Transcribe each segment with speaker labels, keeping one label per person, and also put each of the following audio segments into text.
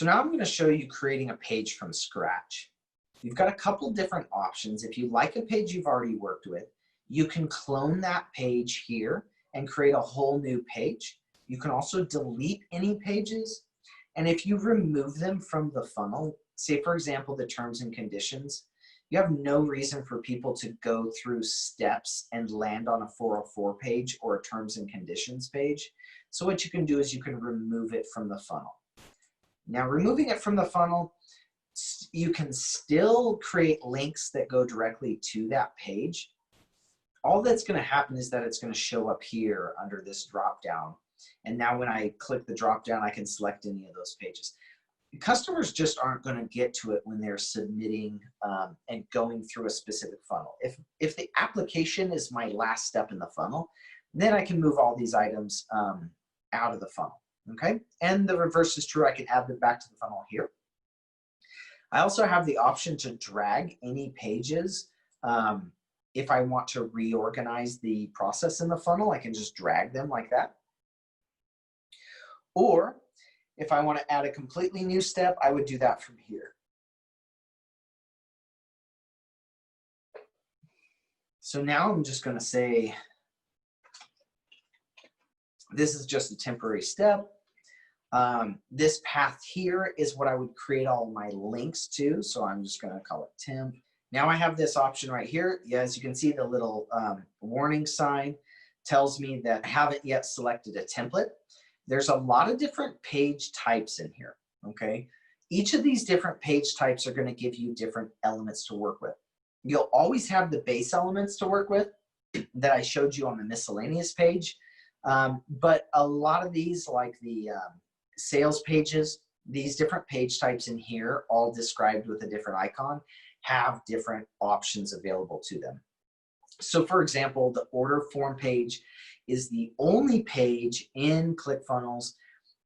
Speaker 1: So now I'm going to show you creating a page from scratch. You've got a couple different options. If you like a page you've already worked with, you can clone that page here and create a whole new page. You can also delete any pages. And if you remove them from the funnel, say for example, the terms and conditions, you have no reason for people to go through steps and land on a 404 page or a terms and conditions page. So what you can do is you can remove it from the funnel. Now, removing it from the funnel, you can still create links that go directly to that page. All that's going to happen is that it's going to show up here under this drop down. And now when I click the drop down, I can select any of those pages. Customers just aren't going to get to it when they're submitting and going through a specific funnel. If the application is my last step in the funnel, then I can move all these items out of the funnel. Okay, and the reverse is true. I can add them back to the funnel here. I also have the option to drag any pages. If I want to reorganize the process in the funnel, I can just drag them like that. Or if I want to add a completely new step, I would do that from here. So now I'm just going to say, this is just a temporary step. This path here is what I would create all my links to. So I'm just going to call it temp. Now I have this option right here. Yeah, as you can see, the little warning sign tells me that I haven't yet selected a template. There's a lot of different page types in here, okay? Each of these different page types are going to give you different elements to work with. You'll always have the base elements to work with that I showed you on the miscellaneous page. But a lot of these, like the sales pages, these different page types in here, all described with a different icon, have different options available to them. So for example, the order form page is the only page in ClickFunnels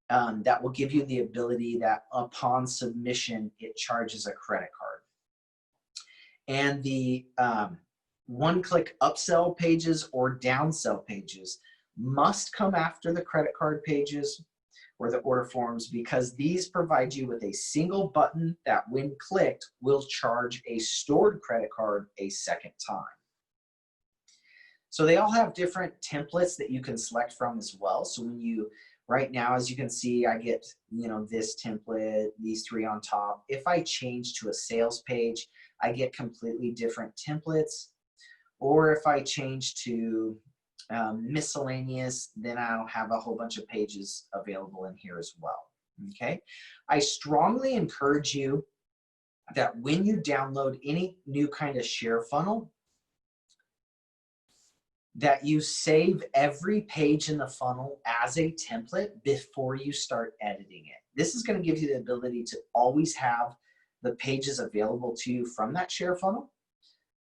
Speaker 1: that will give you the ability that upon submission, it charges a credit card. And the one-click upsell pages or downsell pages must come after the credit card pages or the order forms, because these provide you with a single button that when clicked will charge a stored credit card a second time. So they all have different templates that you can select from as well. So when you, right now, as you can see, I get, this template, these three on top. If I change to a sales page, I get completely different templates. Or if I change to miscellaneous, then I'll have a whole bunch of pages available in here as well. Okay, I strongly encourage you that when you download any new kind of share funnel, that you save every page in the funnel as a template before you start editing it. This is going to give you the ability to always have the pages available to you from that share funnel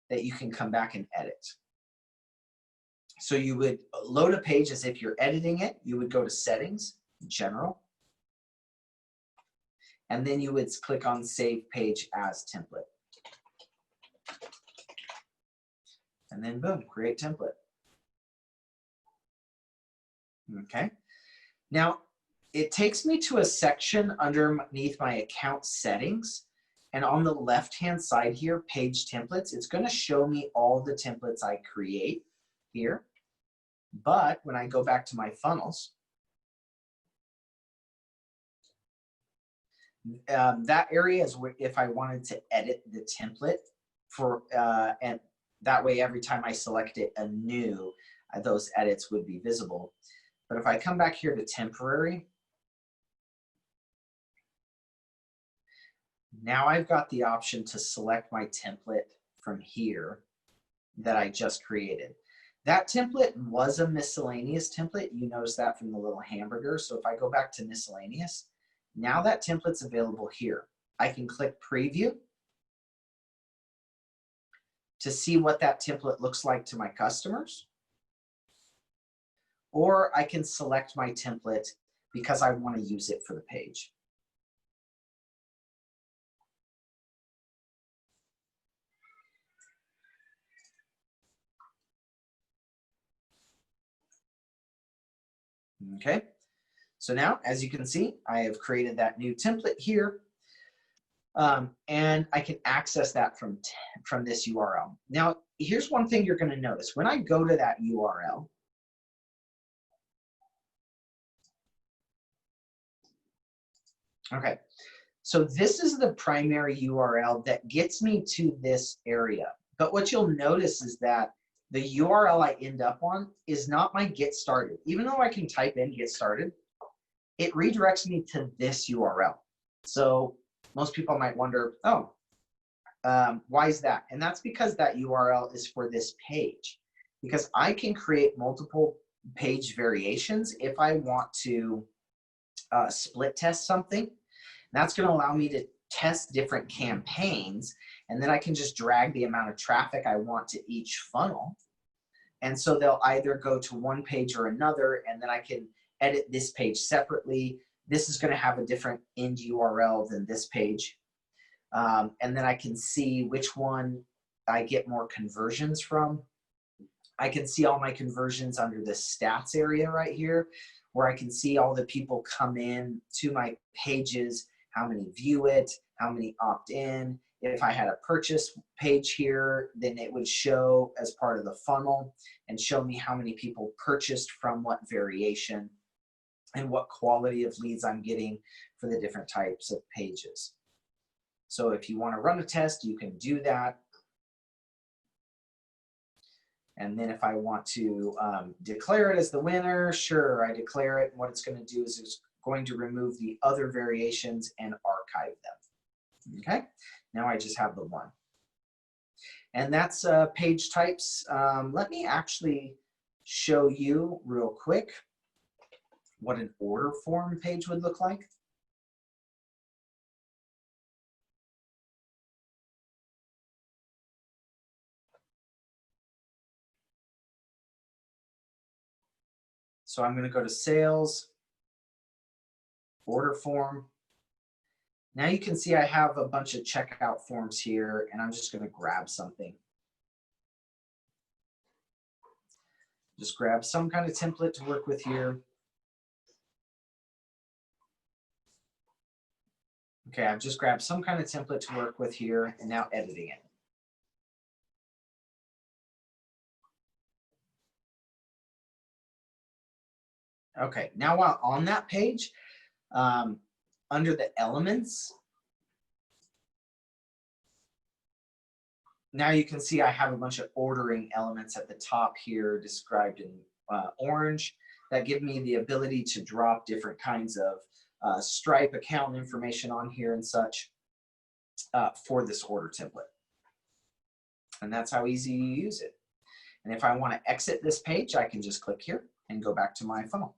Speaker 1: that you can come back and edit. So you would load a page as if you're editing it. You would go to Settings, General, and then you would click on Save Page as Template. And then boom, create template. Okay. Now, it takes me to a section underneath my account settings. And on the left-hand side here, page templates, it's going to show me all the templates I create here. But when I go back to my funnels, that area is where if I wanted to edit the template for, and that way every time I select it anew, those edits would be visible. But if I come back here to temporary, now I've got the option to select my template from here that I just created. That template was a miscellaneous template. You notice that from the little hamburger. So if I go back to miscellaneous, now that template's available here. I can click preview to see what that template looks like to my customers. Or I can select my template because I want to use it for the page. Okay, So now, as you can see, I have created that new template here. And I can access that from this URL. Now, here's one thing you're going to notice. When I go to that URL, okay, so this is the primary URL that gets me to this area. But what you'll notice is that the URL I end up on is not my get started. Even though I can type in get started, it redirects me to this URL. So most people might wonder, oh, why is that? And that's because that URL is for this page. Because I can create multiple page variations if I want to split test something. That's going to allow me to test different campaigns, and then I can just drag the amount of traffic I want to each funnel. And so they'll either go to one page or another, and then I can edit this page separately. This is going to have a different end URL than this page. And then I can see which one I get more conversions from. I can see all my conversions under the stats area right here, where I can see all the people come in to my pages, how many view it, how many opt in. If I had a purchase page here, then it would show as part of the funnel and show me how many people purchased from what variation and what quality of leads I'm getting for the different types of pages. So if you want to run a test, you can do that. And then if I want to declare it as the winner, sure, I declare it. And what it's going to do is it's going to remove the other variations and archive them. Okay, now I just have the one. And that's page types. Let me actually show you real quick what an order form page would look like. So I'm going to go to sales, order form. Now you can see I have a bunch of checkout forms here, and I'm just going to grab something. Just grab some kind of template to work with here. Okay, I've just grabbed some kind of template to work with here, and now editing it. Okay, now while on that page, under the elements, now you can see I have a bunch of ordering elements at the top here described in orange that give me the ability to drop different kinds of Stripe account information on here and such for this order template. And that's how easy you use it. And if I want to exit this page, I can just click here and go back to my funnel.